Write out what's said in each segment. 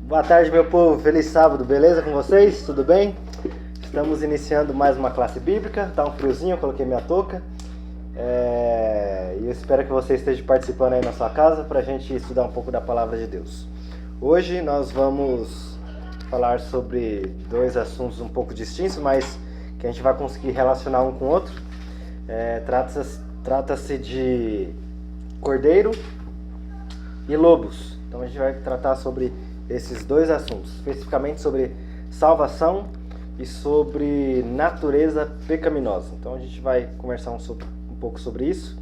Boa tarde, meu povo. Feliz sábado, beleza com vocês? Tudo bem? Estamos iniciando mais uma classe bíblica. Tá um friozinho, eu coloquei minha touca. E eu espero que você esteja participando aí na sua casa para a gente estudar um pouco da Palavra de Deus. Hoje nós vamos falar sobre dois assuntos um pouco distintos, mas que a gente vai conseguir relacionar um com o outro. Trata-se de cordeiro e lobos. Então a gente vai tratar sobre esses dois assuntos, especificamente sobre salvação e sobre natureza pecaminosa. Então a gente vai conversar um pouco sobre isso.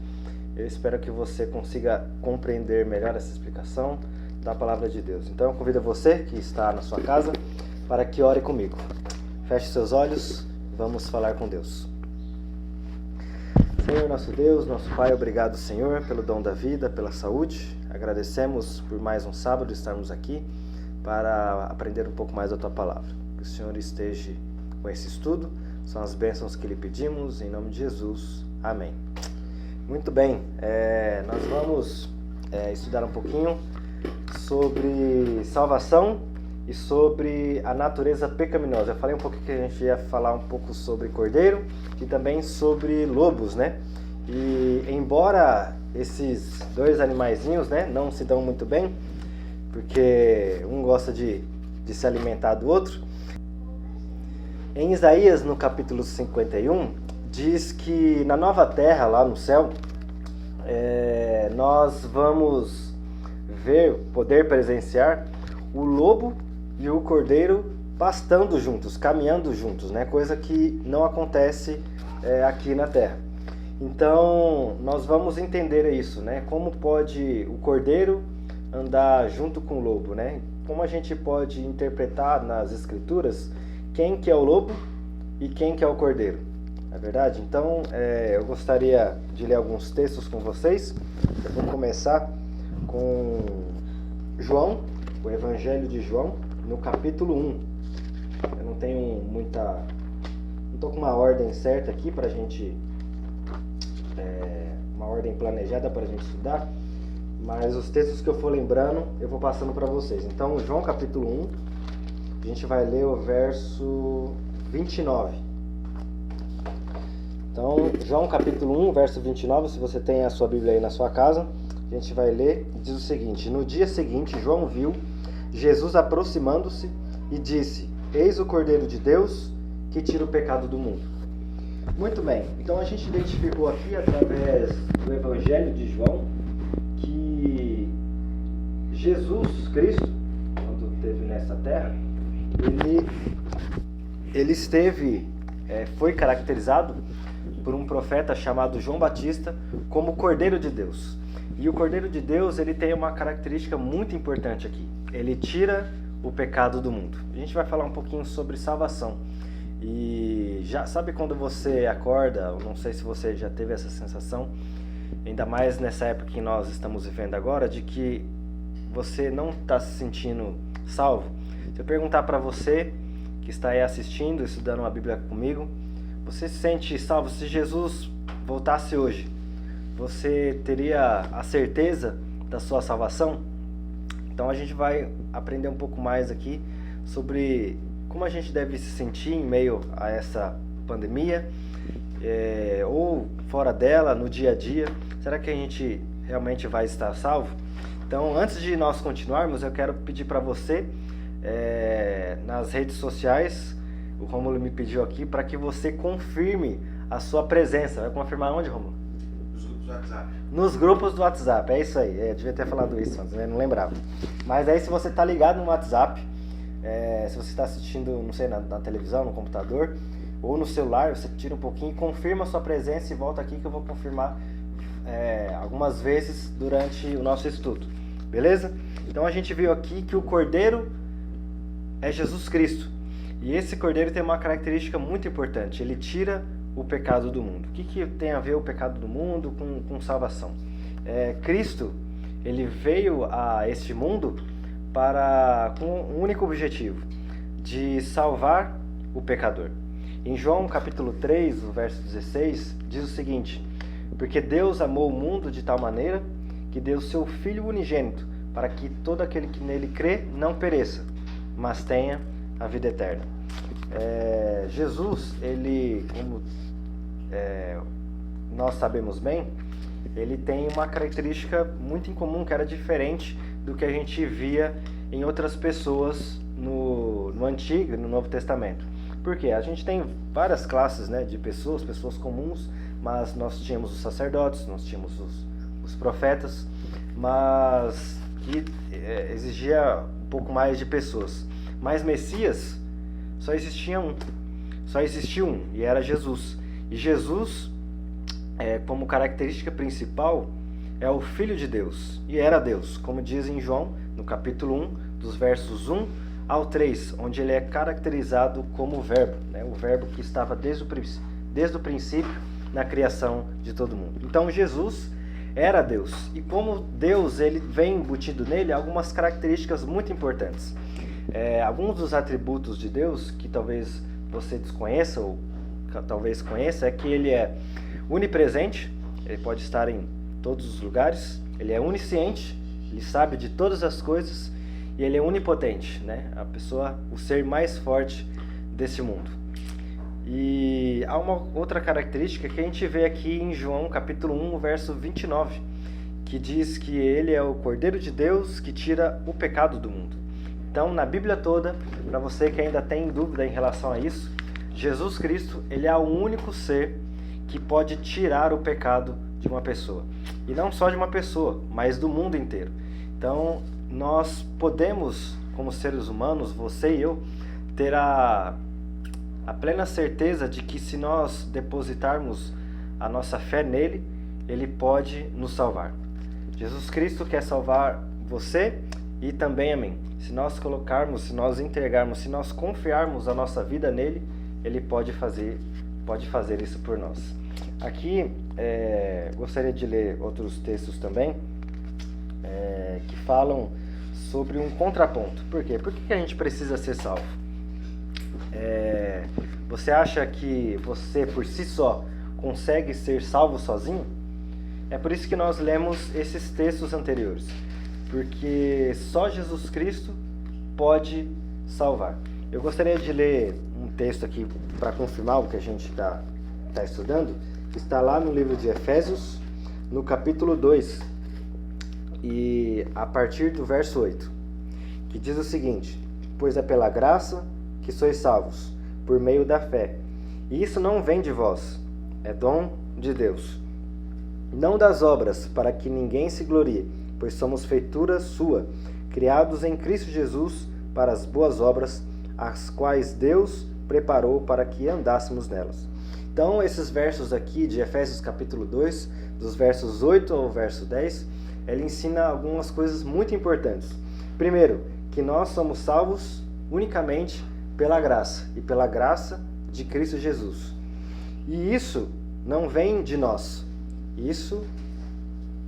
Eu espero que você consiga compreender melhor essa explicação da Palavra de Deus. Então eu convido você que está na sua casa para que ore comigo. Feche seus olhos, vamos falar com Deus. Senhor, nosso Deus, nosso Pai, obrigado, Senhor, pelo dom da vida, pela saúde. Agradecemos por mais um sábado estarmos aqui para aprender um pouco mais da Tua Palavra. Que o Senhor esteja com esse estudo. São as bênçãos que lhe pedimos, em nome de Jesus. Amém. Muito bem, nós vamos estudar um pouquinho sobre salvação e sobre a natureza pecaminosa. Eu falei um pouco que a gente ia falar um pouco sobre cordeiro e também sobre lobos, né? E embora esses dois animaizinhos, né, não se dão muito bem, porque um gosta de se alimentar do outro, em Isaías, no capítulo 51, diz que na nova terra, lá no céu, nós vamos poder presenciar o lobo e o cordeiro pastando juntos, caminhando juntos, né? Coisa que não acontece aqui na terra. Então, nós vamos entender isso, né? Como pode o cordeiro andar junto com o lobo, né? Como a gente pode interpretar nas escrituras quem que é o lobo e quem que é o cordeiro, não é verdade? Então, eu gostaria de ler alguns textos com vocês. Eu vou começar com João, o Evangelho de João, no capítulo 1. Eu não tenho não estou com uma ordem certa aqui para a gente, uma ordem planejada para a gente estudar, mas os textos que eu for lembrando, eu vou passando para vocês. Então, João capítulo 1, a gente vai ler o verso 29. Então, João capítulo 1, verso 29, se você tem a sua Bíblia aí na sua casa, a gente vai ler, diz o seguinte: No dia seguinte, João viu Jesus aproximando-se e disse: Eis o Cordeiro de Deus que tira o pecado do mundo. Muito bem, então a gente identificou aqui através do Evangelho de João que Jesus Cristo, quando esteve nessa terra, ele esteve, foi caracterizado por um profeta chamado João Batista como Cordeiro de Deus. E o Cordeiro de Deus, ele tem uma característica muito importante aqui. Ele tira o pecado do mundo. A gente vai falar um pouquinho sobre salvação. E já sabe quando você acorda, eu não sei se você já teve essa sensação, ainda mais nessa época que nós estamos vivendo agora, de que você não está se sentindo salvo. Se eu perguntar para você que está aí assistindo, estudando a Bíblia comigo, você se sente salvo? Se Jesus voltasse hoje, você teria a certeza da sua salvação? Então a gente vai aprender um pouco mais aqui sobre como a gente deve se sentir em meio a essa pandemia, ou fora dela, no dia a dia. Será que a gente realmente vai estar salvo? Então, antes de nós continuarmos, eu quero pedir para você, nas redes sociais, o Rômulo me pediu aqui para que você confirme a sua presença. Vai confirmar onde, Rômulo? Nos grupos do WhatsApp. Nos grupos do WhatsApp, é isso aí. Eu devia ter falado isso antes, né? Não lembrava. Mas aí, se você está ligado no WhatsApp, se você está assistindo, não sei, na televisão, no computador ou no celular, você tira um pouquinho, confirma a sua presença e volta aqui que eu vou confirmar algumas vezes durante o nosso estudo. Beleza? Então a gente viu aqui que o Cordeiro é Jesus Cristo. E esse Cordeiro tem uma característica muito importante. Ele tira o pecado do mundo. O que tem a ver o pecado do mundo com salvação? Cristo, ele veio a este mundo com um único objetivo, de salvar o pecador. Em João capítulo 3, o verso 16, diz o seguinte: Porque Deus amou o mundo de tal maneira que deu seu Filho unigênito, para que todo aquele que nele crê não pereça, mas tenha a vida eterna. Jesus, ele, como nós sabemos bem, ele tem uma característica muito incomum, que era diferente do que a gente via em outras pessoas no Antigo e no Novo Testamento. Por quê? A gente tem várias classes, né, de pessoas comuns, mas nós tínhamos os sacerdotes, nós tínhamos os profetas, mas que exigia um pouco mais de pessoas. Mas Messias só existiu um, e era Jesus. E Jesus, como característica principal, é o Filho de Deus, e era Deus, como diz em João, no capítulo 1, dos versos 1 ao 3, onde ele é caracterizado como o Verbo, né? O Verbo que estava desde o princípio na criação de todo mundo. Então Jesus era Deus, e como Deus, ele vem embutido nele algumas características muito importantes. Alguns dos atributos de Deus, que talvez você desconheça ou talvez conheça, é que ele é onipresente, ele pode estar em todos os lugares, ele é onisciente, ele sabe de todas as coisas, e ele é onipotente, né? O ser mais forte desse mundo. E há uma outra característica que a gente vê aqui em João capítulo 1, verso 29, que diz que ele é o Cordeiro de Deus que tira o pecado do mundo. Então, na Bíblia toda, para você que ainda tem dúvida em relação a isso, Jesus Cristo, ele é o único ser que pode tirar o pecado de uma pessoa. E não só de uma pessoa, mas do mundo inteiro. Então, nós podemos, como seres humanos, você e eu, ter a plena certeza de que se nós depositarmos a nossa fé nele, ele pode nos salvar. Jesus Cristo quer salvar você e também a mim. Se nós colocarmos, se nós entregarmos, se nós confiarmos a nossa vida nele, ele pode fazer isso por nós. Aqui, gostaria de ler outros textos também, que falam sobre um contraponto. Por quê? Por que a gente precisa ser salvo? Você acha que você, por si só, consegue ser salvo sozinho? É por isso que nós lemos esses textos anteriores. Porque só Jesus Cristo pode salvar. Eu gostaria de ler um texto aqui para confirmar o que a gente está estudando, que está lá no livro de Efésios, no capítulo 2, e a partir do verso 8, que diz o seguinte: pois é pela graça que sois salvos, por meio da fé. E isso não vem de vós, é dom de Deus. Não das obras, para que ninguém se glorie, pois somos feitura sua, criados em Cristo Jesus para as boas obras, as quais Deus preparou para que andássemos nelas. Então, esses versos aqui de Efésios capítulo 2, dos versos 8 ao verso 10, ele ensina algumas coisas muito importantes. Primeiro, que nós somos salvos unicamente pela graça, e pela graça de Cristo Jesus. E isso não vem de nós, isso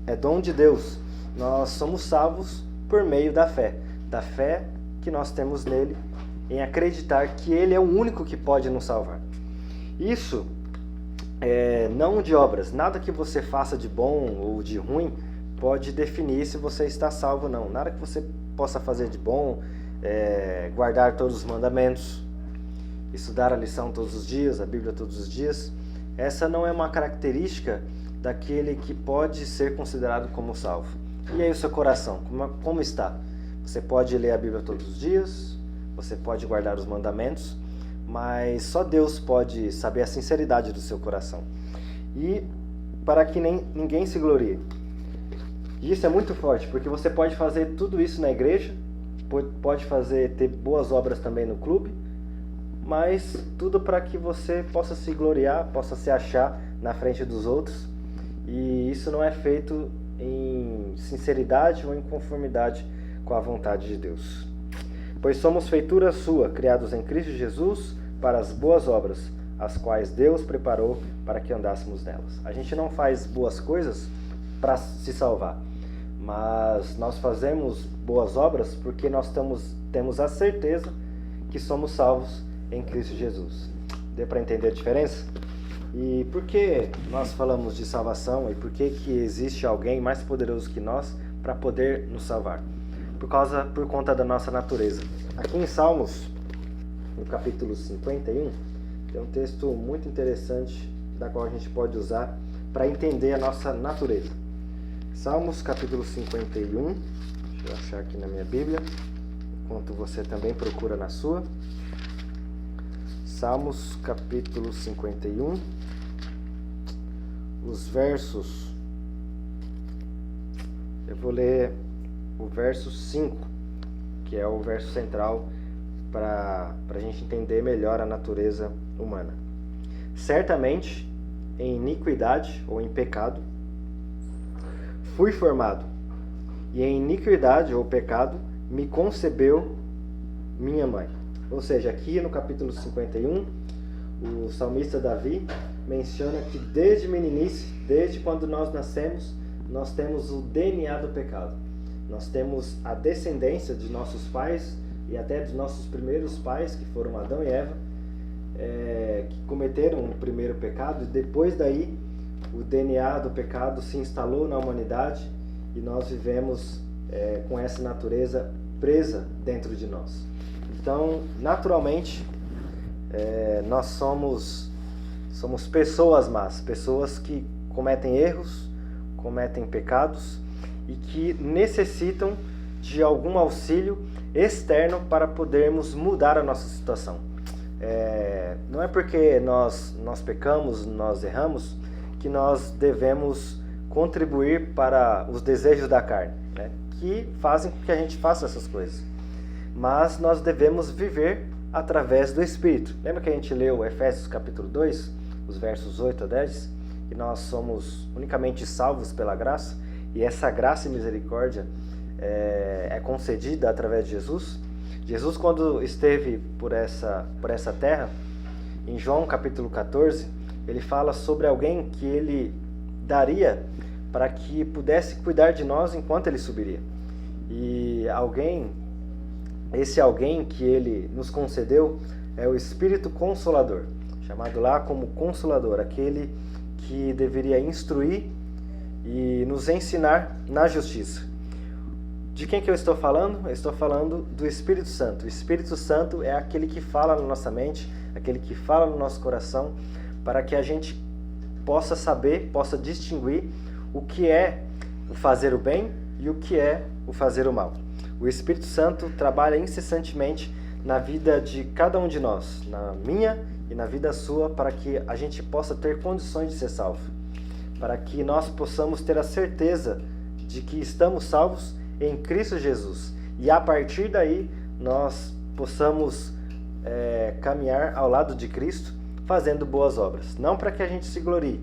é dom de Deus. Nós somos salvos por meio da fé que nós temos nele, em acreditar que ele é o único que pode nos salvar. Isso não de obras, nada que você faça de bom ou de ruim pode definir se você está salvo ou não. Nada que você possa fazer de bom, guardar todos os mandamentos, estudar a lição todos os dias, a Bíblia todos os dias. Essa não é uma característica daquele que pode ser considerado como salvo. E aí o seu coração, como está? Você pode ler a Bíblia todos os dias, você pode guardar os mandamentos, mas só Deus pode saber a sinceridade do seu coração. E para que ninguém se glorie. E isso é muito forte, porque você pode fazer tudo isso na igreja, pode ter boas obras também no clube, mas tudo para que você possa se gloriar, possa se achar na frente dos outros. E isso não é feito em sinceridade ou em conformidade com a vontade de Deus. Pois somos feitura sua, criados em Cristo Jesus para as boas obras, as quais Deus preparou para que andássemos nelas. A gente não faz boas coisas para se salvar, mas nós fazemos boas obras porque nós temos a certeza que somos salvos em Cristo Jesus. Deu para entender a diferença? E por que nós falamos de salvação e por que existe alguém mais poderoso que nós para poder nos salvar? por conta da nossa natureza. Aqui em Salmos, no capítulo 51, tem um texto muito interessante da qual a gente pode usar para entender a nossa natureza. Salmos capítulo 51, deixa eu achar aqui na minha Bíblia, enquanto você também procura na sua. Salmos capítulo 51, os versos, eu vou ler o verso 5, que é o verso central para a gente entender melhor a natureza humana. Certamente, em iniquidade ou em pecado, fui formado, e em iniquidade ou pecado me concebeu minha mãe. Ou seja, aqui no capítulo 51, o salmista Davi menciona que desde meninice, desde quando nós nascemos, nós temos o DNA do pecado. Nós temos a descendência de nossos pais e até dos nossos primeiros pais, que foram Adão e Eva, que cometeram o primeiro pecado, e depois daí o DNA do pecado se instalou na humanidade e nós vivemos com essa natureza presa dentro de nós. Então, naturalmente, nós somos pessoas más, pessoas que cometem erros, cometem pecados e que necessitam de algum auxílio externo para podermos mudar a nossa situação. Não é porque nós pecamos, nós erramos, que nós devemos contribuir para os desejos da carne, né, que fazem com que a gente faça essas coisas. Mas nós devemos viver através do Espírito. Lembra que a gente leu Efésios capítulo 2, os versos 8 a 10? Que nós somos unicamente salvos pela graça, e essa graça e misericórdia é concedida através de Jesus. Jesus, quando esteve por essa terra, em João capítulo 14, ele fala sobre alguém que ele daria para que pudesse cuidar de nós enquanto ele subiria. E esse alguém que ele nos concedeu é o Espírito Consolador, chamado lá como Consolador, aquele que deveria instruir e nos ensinar na justiça. De quem que eu estou falando? Eu estou falando do Espírito Santo. O Espírito Santo é aquele que fala na nossa mente, aquele que fala no nosso coração, para que a gente possa saber, possa distinguir o que é o fazer o bem e o que é o fazer o mal. O Espírito Santo trabalha incessantemente na vida de cada um de nós, na minha e na vida sua, para que a gente possa ter condições de ser salvo, para que nós possamos ter a certeza de que estamos salvos em Cristo Jesus, e a partir daí nós possamos caminhar ao lado de Cristo fazendo boas obras, não para que a gente se glorie,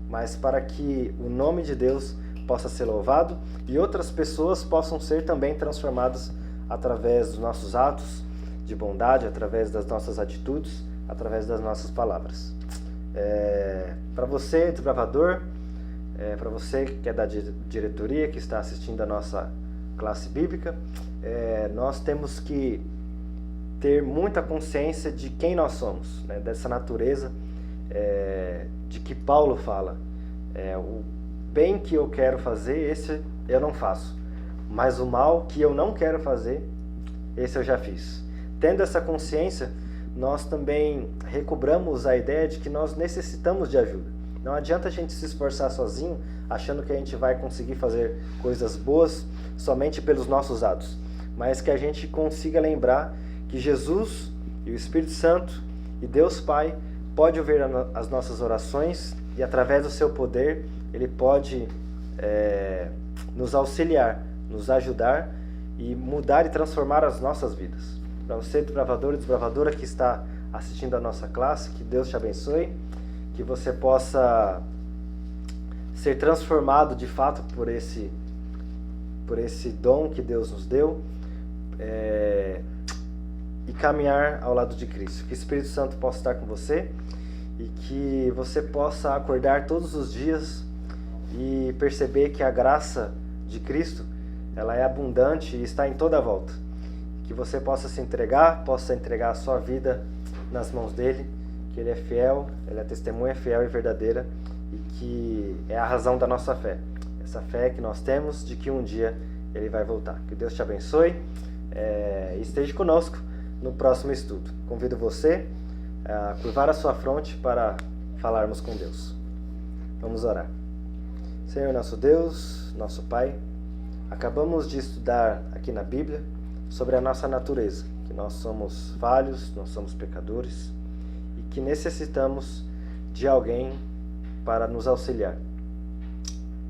mas para que o nome de Deus possa ser louvado e outras pessoas possam ser também transformadas através dos nossos atos de bondade, através das nossas atitudes, através das nossas palavras. Para você, desbravador, para você que é da diretoria, que está assistindo a nossa classe bíblica, nós temos que ter muita consciência de quem nós somos, né? Dessa natureza de que Paulo fala. O bem que eu quero fazer, esse eu não faço, mas o mal que eu não quero fazer, esse eu já fiz. Tendo essa consciência, nós também recobramos a ideia de que nós necessitamos de ajuda. Não adianta a gente se esforçar sozinho, achando que a gente vai conseguir fazer coisas boas somente pelos nossos atos, mas que a gente consiga lembrar que Jesus e o Espírito Santo e Deus Pai pode ouvir as nossas orações e através do seu poder Ele pode nos auxiliar, nos ajudar e mudar e transformar as nossas vidas. Para você, desbravador e desbravadora que está assistindo a nossa classe, que Deus te abençoe, que você possa ser transformado de fato por esse dom que Deus nos deu, e caminhar ao lado de Cristo. Que o Espírito Santo possa estar com você e que você possa acordar todos os dias e perceber que a graça de Cristo, ela é abundante e está em toda a volta. Que você possa possa entregar a sua vida nas mãos dele, que ele é fiel, ele é testemunha fiel e verdadeira, e que é a razão da nossa fé. Essa fé que nós temos de que um dia ele vai voltar. Que Deus te abençoe e esteja conosco no próximo estudo. Convido você a curvar a sua fronte para falarmos com Deus. Vamos orar. Senhor nosso Deus, nosso Pai, acabamos de estudar aqui na Bíblia sobre a nossa natureza, que nós somos falhos, nós somos pecadores e que necessitamos de alguém para nos auxiliar.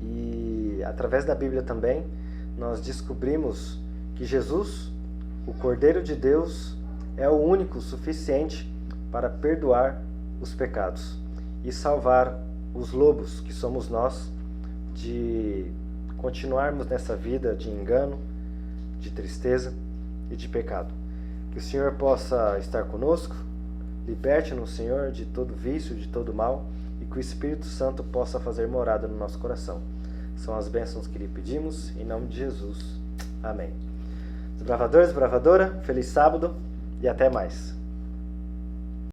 E através da Bíblia também nós descobrimos que Jesus, o Cordeiro de Deus, é o único suficiente para perdoar os pecados e salvar os lobos que somos nós de continuarmos nessa vida de engano, de tristeza e de pecado. Que o Senhor possa estar conosco, liberte-nos, Senhor, de todo vício, de todo mal, e que o Espírito Santo possa fazer morada no nosso coração. São as bênçãos que lhe pedimos, em nome de Jesus. Amém. Desbravadores, desbravadora, feliz sábado e até mais.